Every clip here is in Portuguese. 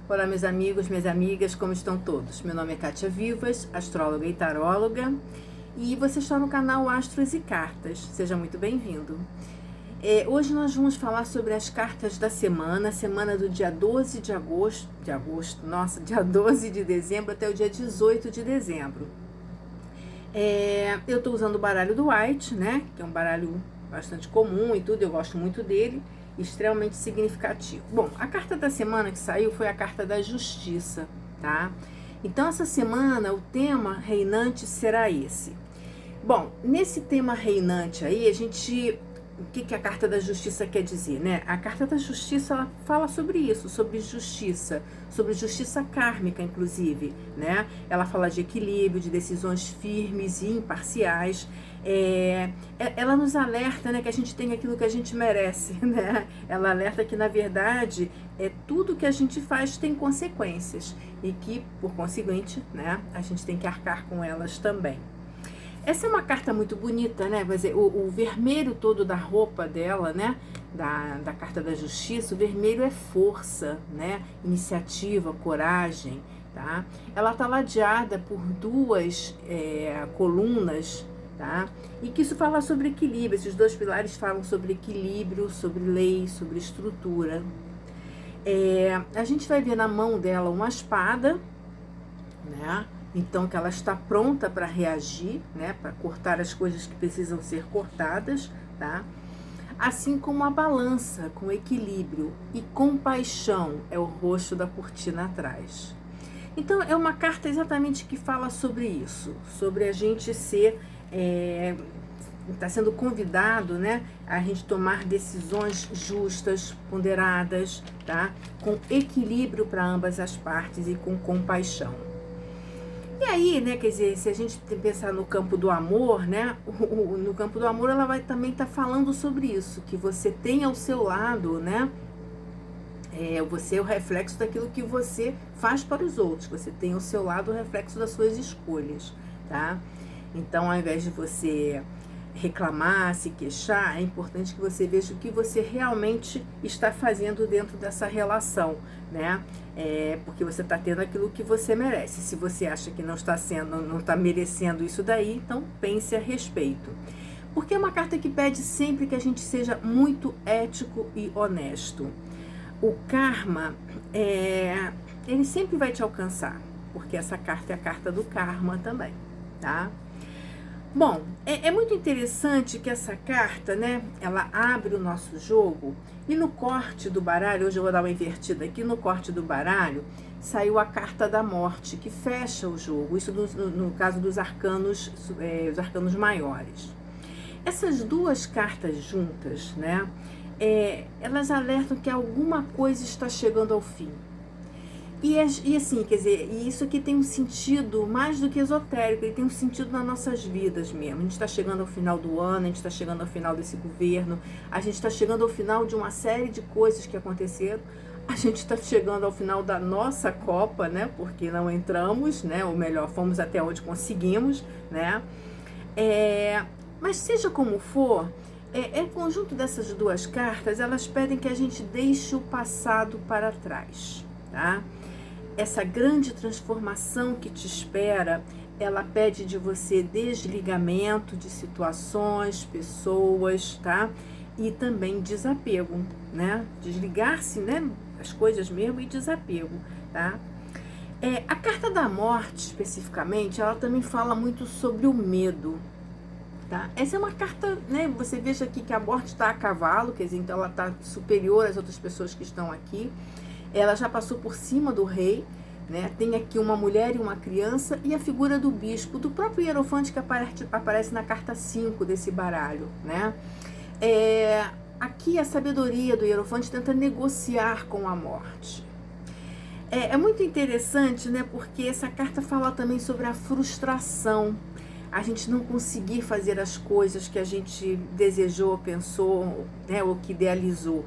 Olá, meus amigos, minhas amigas, como estão todos? Meu nome é Kátia Vivas, astróloga e taróloga, e você está no canal Astros e Cartas. Seja muito bem-vindo. Hoje nós vamos falar sobre as cartas da semana do dia 12 de agosto, dia 12 de dezembro até o dia 18 de dezembro. Eu estou usando o baralho do White, né, que é um baralho bastante comum e tudo, eu gosto muito dele, extremamente significativo. Bom, a carta da semana que saiu foi a carta da Justiça, tá? Então, essa semana, o tema reinante será esse. Bom, nesse tema reinante aí, o que a carta da Justiça quer dizer, né? A carta da Justiça, ela fala sobre isso, sobre justiça kármica, inclusive, né? Ela fala de equilíbrio, de decisões firmes e imparciais. Ela nos alerta, né, que a gente tem aquilo que a gente merece, né? Ela alerta que, na verdade, tudo que a gente faz tem consequências e que, por conseguinte, né, a gente tem que arcar com elas também. Essa é uma carta muito bonita, né? Quer dizer, o vermelho todo da roupa dela, né? Da carta da Justiça, o vermelho é força, né? Iniciativa, coragem, tá? Ela tá ladeada por duas colunas, tá? E que isso fala sobre equilíbrio. Esses dois pilares falam sobre equilíbrio, sobre lei, sobre estrutura. A gente vai ver na mão dela uma espada, né? Então, que ela está pronta para reagir, né, para cortar as coisas que precisam ser cortadas, tá? Assim como a balança, com equilíbrio e compaixão, é o rosto da cortina atrás. Então, é uma carta exatamente que fala sobre isso, sobre a gente está sendo convidado, né, a gente tomar decisões justas, ponderadas, tá? Com equilíbrio para ambas as partes e com compaixão. E aí, né, quer dizer, se a gente pensar no campo do amor, né, no campo do amor ela vai também estar falando sobre isso, que você tem ao seu lado, né, você é o reflexo daquilo que você faz para os outros, você tem ao seu lado o reflexo das suas escolhas, tá? Então, ao invés de você reclamar, se queixar, é importante que você veja o que você realmente está fazendo dentro dessa relação, né? Porque você está tendo aquilo que você merece. Se você acha que não está merecendo isso daí, então pense a respeito. Porque é uma carta que pede sempre que a gente seja muito ético e honesto. O karma, ele sempre vai te alcançar, porque essa carta é a carta do karma também, tá? Bom, é muito interessante que essa carta, né, ela abre o nosso jogo e no corte do baralho, hoje eu vou dar uma invertida aqui, no corte do baralho, saiu a carta da morte, que fecha o jogo, isso no caso dos arcanos, os arcanos maiores. Essas duas cartas juntas, né, elas alertam que alguma coisa está chegando ao fim. E assim, quer dizer, e isso aqui tem um sentido mais do que esotérico, ele tem um sentido nas nossas vidas mesmo. A gente está chegando ao final do ano, a gente está chegando ao final desse governo, a gente está chegando ao final de uma série de coisas que aconteceram, a gente está chegando ao final da nossa Copa, né, porque não entramos, né, ou melhor, fomos até onde conseguimos, né, mas seja como for, o conjunto dessas duas cartas, elas pedem que a gente deixe o passado para trás, tá? Essa grande transformação que te espera, ela pede de você desligamento de situações, pessoas, tá? E também desapego, né? Desligar-se, né, as coisas mesmo e desapego, tá? A carta da morte, especificamente, ela também fala muito sobre o medo, tá? Essa é uma carta, né, você veja aqui que a morte está a cavalo, quer dizer, então ela está superior às outras pessoas que estão aqui. Ela já passou por cima do rei, né? Tem aqui uma mulher e uma criança e a figura do bispo, do próprio Hierofante que aparece na carta 5 desse baralho, né? Aqui a sabedoria do Hierofante tenta negociar com a morte. É muito interessante, né? Porque essa carta fala também sobre a frustração, a gente não conseguir fazer as coisas que a gente desejou, pensou, né? Ou que idealizou.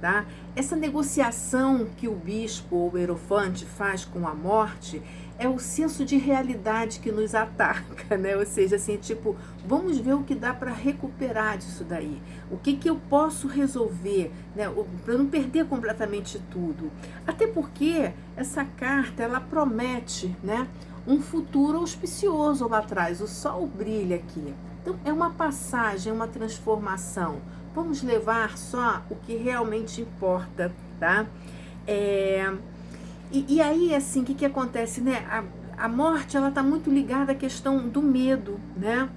tá? Essa negociação que o bispo ou o hierofante faz com a morte é o senso de realidade que nos ataca, né? Ou seja, assim, tipo, vamos ver o que dá para recuperar disso daí. O que eu posso resolver, né? Para não perder completamente tudo. Até porque essa carta, ela promete, né? Um futuro auspicioso lá atrás. O sol brilha aqui. Então, é uma passagem, uma transformação. Vamos levar só o que realmente importa, tá? E aí, assim, o que acontece, né? A morte, ela tá muito ligada à questão do medo, né?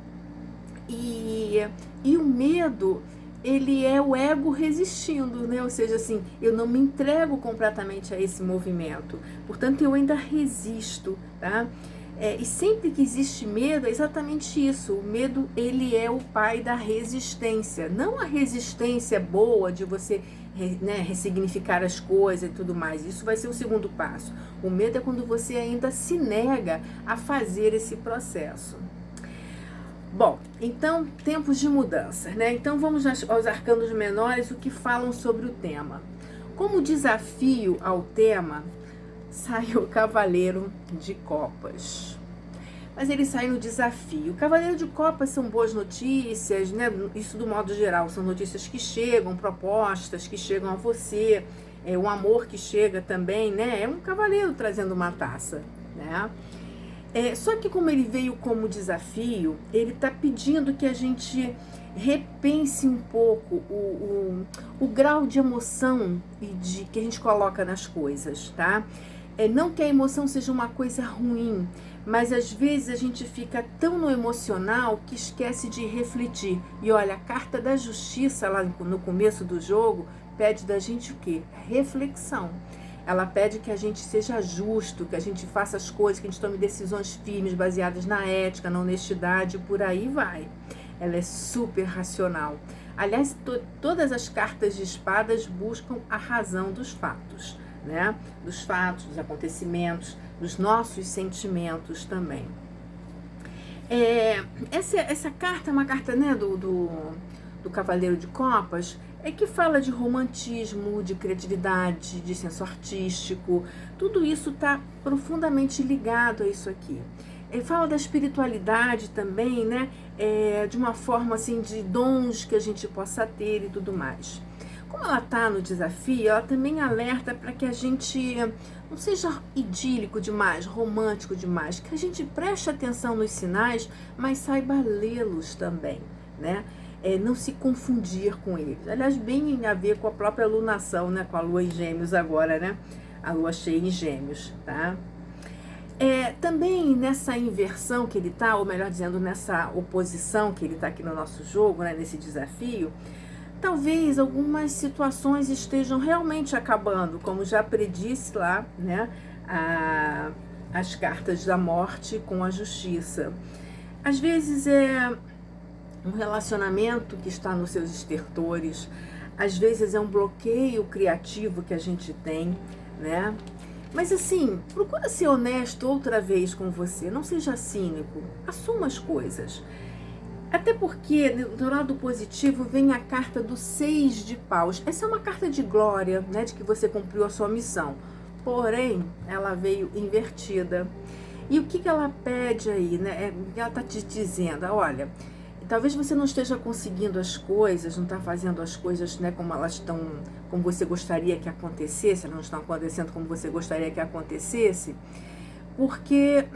E o medo, ele é o ego resistindo, né? Ou seja, assim, eu não me entrego completamente a esse movimento. Portanto, eu ainda resisto, tá? E sempre que existe medo, é exatamente isso. O medo, ele é o pai da resistência. Não a resistência boa de você, né, ressignificar as coisas e tudo mais. Isso vai ser o segundo passo. O medo é quando você ainda se nega a fazer esse processo. Bom, então, tempos de mudança, né? Então, vamos aos arcanos menores, o que falam sobre o tema. Como desafio ao tema, sai o Cavaleiro de Copas. Mas ele sai no desafio. O Cavaleiro de Copas são boas notícias, né? Isso do modo geral, são notícias que chegam, propostas que chegam a você, um amor que chega também, né? É um cavaleiro trazendo uma taça, né? Só que como ele veio como desafio, ele está pedindo que a gente repense um pouco o grau de emoção que a gente coloca nas coisas, tá? Não que a emoção seja uma coisa ruim, mas às vezes a gente fica tão no emocional que esquece de refletir. E olha, a carta da justiça lá no começo do jogo pede da gente o quê? Reflexão. Ela pede que a gente seja justo, que a gente faça as coisas, que a gente tome decisões firmes, baseadas na ética, na honestidade, por aí vai. Ela é super racional. Aliás, todas as cartas de espadas buscam a razão dos fatos, né? Dos fatos, dos acontecimentos, dos nossos sentimentos também. Essa carta é uma carta, né, do Cavaleiro de Copas, que fala de romantismo, de criatividade, de senso artístico. Tudo isso está profundamente ligado a isso aqui. Fala da espiritualidade também, né? De uma forma assim, de dons que a gente possa ter e tudo mais. Como ela está no desafio, ela também alerta para que a gente não seja idílico demais, romântico demais, que a gente preste atenção nos sinais, mas saiba lê-los também, né? Não se confundir com eles. Aliás, bem a ver com a própria alunação, né? Com a lua em Gêmeos agora, né? A lua cheia em Gêmeos, tá? Também nessa inversão que ele tá, ou melhor dizendo, nessa oposição que ele tá aqui no nosso jogo, né? Nesse desafio, talvez algumas situações estejam realmente acabando, como já predisse lá, né? As cartas da morte com a justiça. Às vezes um relacionamento que está nos seus estertores, às vezes é um bloqueio criativo que a gente tem, né? Mas assim, procura ser honesto outra vez com você, não seja cínico, assuma as coisas. Até porque, do lado positivo, vem a carta do 6 de paus. Essa é uma carta de glória, né, de que você cumpriu a sua missão. Porém, ela veio invertida. E o que ela pede aí, né? Ela está te dizendo, olha, talvez você não esteja conseguindo as coisas, não está fazendo as coisas, né, como elas estão, como você gostaria que acontecesse, elas não estão acontecendo como você gostaria que acontecesse, porque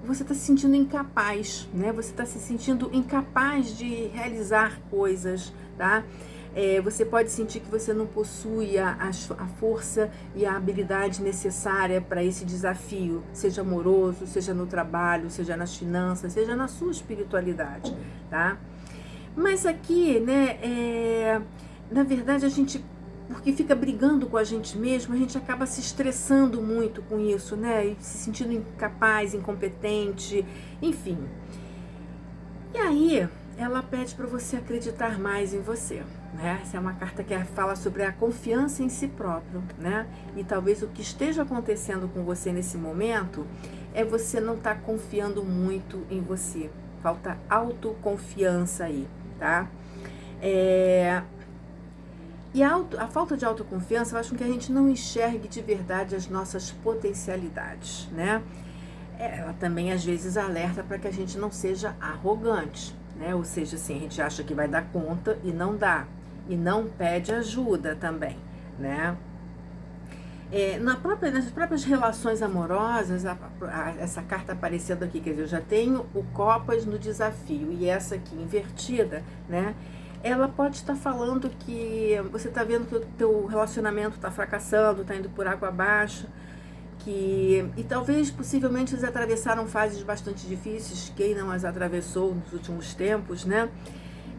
você está se sentindo incapaz, né? Você está se sentindo incapaz de realizar coisas, tá? Você pode sentir que você não possui a força e a habilidade necessária para esse desafio, seja amoroso, seja no trabalho, seja nas finanças, seja na sua espiritualidade, tá? Mas aqui, né, na verdade a gente, porque fica brigando com a gente mesmo, a gente acaba se estressando muito com isso, né, e se sentindo incapaz, incompetente, enfim. E aí, ela pede para você acreditar mais em você, né? Essa é uma carta que fala sobre a confiança em si próprio, né? E talvez o que esteja acontecendo com você nesse momento é você não estar confiando muito em você. Falta autoconfiança aí, tá? E a falta de autoconfiança faz com que a gente não enxergue de verdade as nossas potencialidades, né? Ela também às vezes alerta para que a gente não seja arrogante, né? Ou seja, assim, a gente acha que vai dar conta e não dá, e não pede ajuda também, né? Nas próprias relações amorosas, essa carta aparecendo aqui, quer dizer, eu já tenho o Copas no desafio, e essa aqui invertida, né? Ela pode estar falando que você está vendo que o teu relacionamento está fracassando, está indo por água abaixo, e talvez, possivelmente, eles atravessaram fases bastante difíceis, quem não as atravessou nos últimos tempos, né?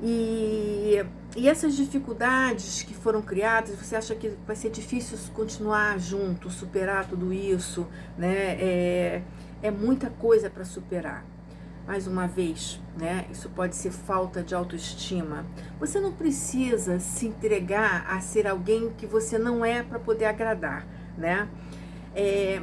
E essas dificuldades que foram criadas, você acha que vai ser difícil continuar junto, superar tudo isso, né? É muita coisa para superar. Mais uma vez, né? Isso pode ser falta de autoestima. Você não precisa se entregar a ser alguém que você não é para poder agradar, né?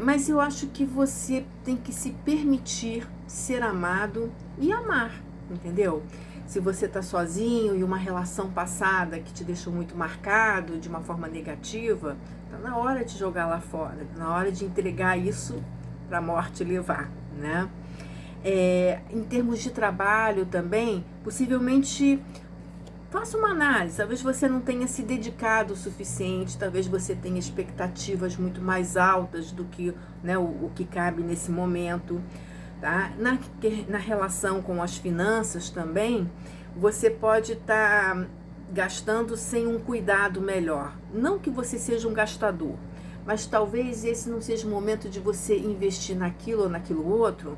Mas eu acho que você tem que se permitir ser amado e amar, entendeu? Se você está sozinho e uma relação passada que te deixou muito marcado de uma forma negativa, está na hora de jogar lá fora, na hora de entregar isso para a morte levar, né? Em termos de trabalho também, possivelmente faça uma análise. Talvez você não tenha se dedicado o suficiente, talvez você tenha expectativas muito mais altas do que, né, o que cabe nesse momento. Tá? Na relação com as finanças também, você pode estar gastando sem um cuidado melhor. Não que você seja um gastador, mas talvez esse não seja o momento de você investir naquilo ou naquilo outro,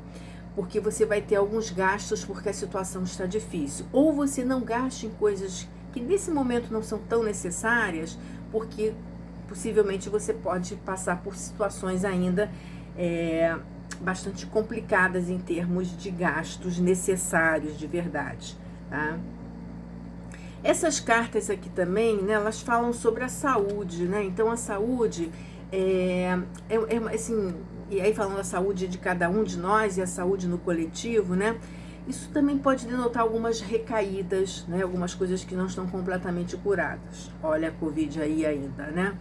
porque você vai ter alguns gastos porque a situação está difícil. Ou você não gaste em coisas que nesse momento não são tão necessárias, porque possivelmente você pode passar por situações ainda bastante complicadas em termos de gastos necessários de verdade, tá? Essas cartas aqui também, né, elas falam sobre a saúde, né? Então a saúde assim, e aí falando da saúde de cada um de nós e a saúde no coletivo, né? Isso também pode denotar algumas recaídas, né? Algumas coisas que não estão completamente curadas. Olha a Covid aí ainda, né?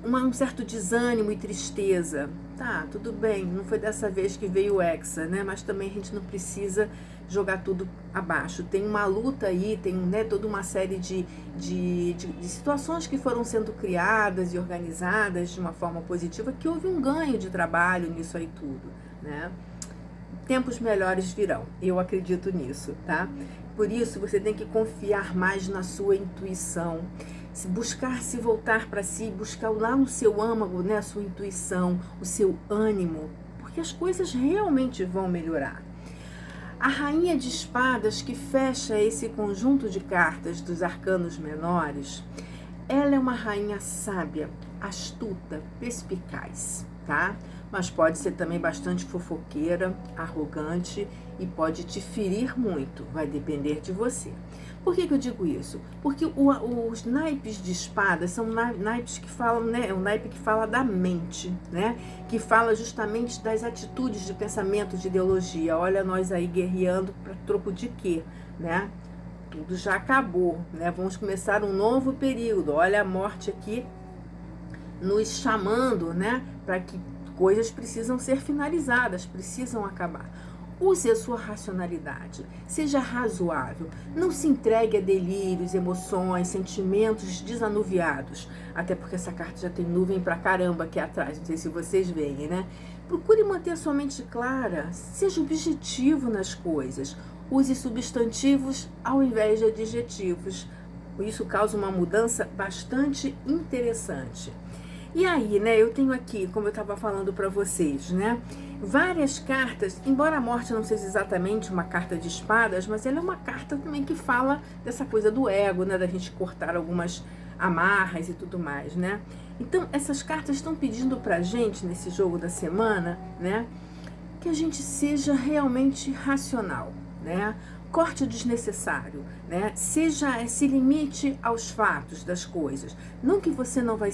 Um certo desânimo e tristeza. Tá, tudo bem, não foi dessa vez que veio o Hexa, né? Mas também a gente não precisa jogar tudo abaixo. Tem uma luta aí, tem, né, toda uma série de situações que foram sendo criadas e organizadas de uma forma positiva, que houve um ganho de trabalho nisso aí tudo, né? Tempos melhores virão, eu acredito nisso, tá? Por isso, você tem que confiar mais na sua intuição, buscar se voltar para si, buscar lá no seu âmago, né, a sua intuição, o seu ânimo, porque as coisas realmente vão melhorar. A Rainha de Espadas, que fecha esse conjunto de cartas dos arcanos menores, ela é uma rainha sábia, astuta, perspicaz, tá? Mas pode ser também bastante fofoqueira, arrogante e pode te ferir muito, vai depender de você. Por que eu digo isso? Porque os naipes de espadas são naipes que falam, né? É um naipe que fala da mente, né? Que fala justamente das atitudes de pensamento, de ideologia. Olha nós aí guerreando para troco de quê, né? Tudo já acabou, né? Vamos começar um novo período. Olha a morte aqui nos chamando, né? Para que coisas precisam ser finalizadas, precisam acabar. Use a sua racionalidade, seja razoável, não se entregue a delírios, emoções, sentimentos desanuviados, até porque essa carta já tem nuvem pra caramba aqui atrás, não sei se vocês veem, né? Procure manter a sua mente clara, seja objetivo nas coisas, use substantivos ao invés de adjetivos, isso causa uma mudança bastante interessante. E aí, né, eu tenho aqui, como eu estava falando para vocês, né, várias cartas, embora a morte não seja exatamente uma carta de espadas, mas ela é uma carta também que fala dessa coisa do ego, né, da gente cortar algumas amarras e tudo mais, né. Então, essas cartas estão pedindo pra gente, nesse jogo da semana, né, que a gente seja realmente racional, né, corte o desnecessário, né? Se limite aos fatos das coisas. Não que você não vai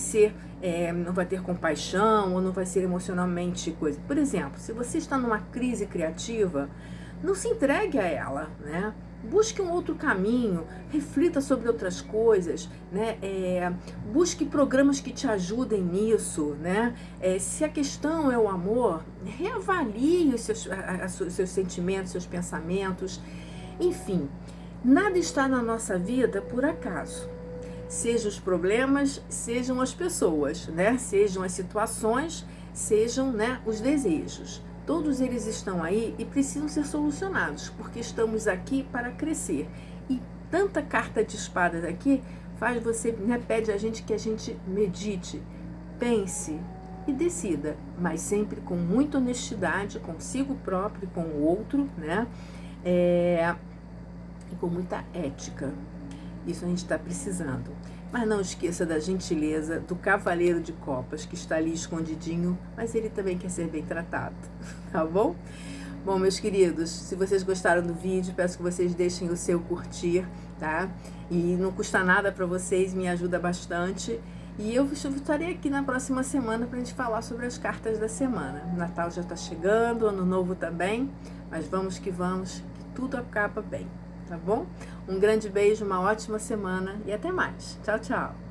não vai ter compaixão ou não vai ser emocionalmente coisa. Por exemplo, se você está numa crise criativa, não se entregue a ela, né? busque um outro caminho, reflita sobre outras coisas, né? Busque programas que te ajudem nisso, né? Se a questão é o amor, reavalie os seus sentimentos, seus pensamentos, enfim, nada está na nossa vida por acaso. Sejam os problemas, sejam as pessoas, né? Sejam as situações, sejam, né, os desejos. Todos eles estão aí e precisam ser solucionados, porque estamos aqui para crescer. E tanta carta de espadas aqui faz você, né, pede a gente que a gente medite, pense e decida, mas sempre com muita honestidade consigo próprio e com o outro, né? E com muita ética. Isso a gente está precisando. Mas não esqueça da gentileza do cavaleiro de copas, que está ali escondidinho, mas ele também quer ser bem tratado, tá bom? Bom, meus queridos, se vocês gostaram do vídeo, peço que vocês deixem o seu curtir, tá? E não custa nada para vocês, me ajuda bastante. E eu estarei aqui na próxima semana para a gente falar sobre as cartas da semana. O Natal já está chegando, Ano Novo também, mas vamos, que tudo acaba bem. Tá bom? Um grande beijo, uma ótima semana e até mais. Tchau, tchau.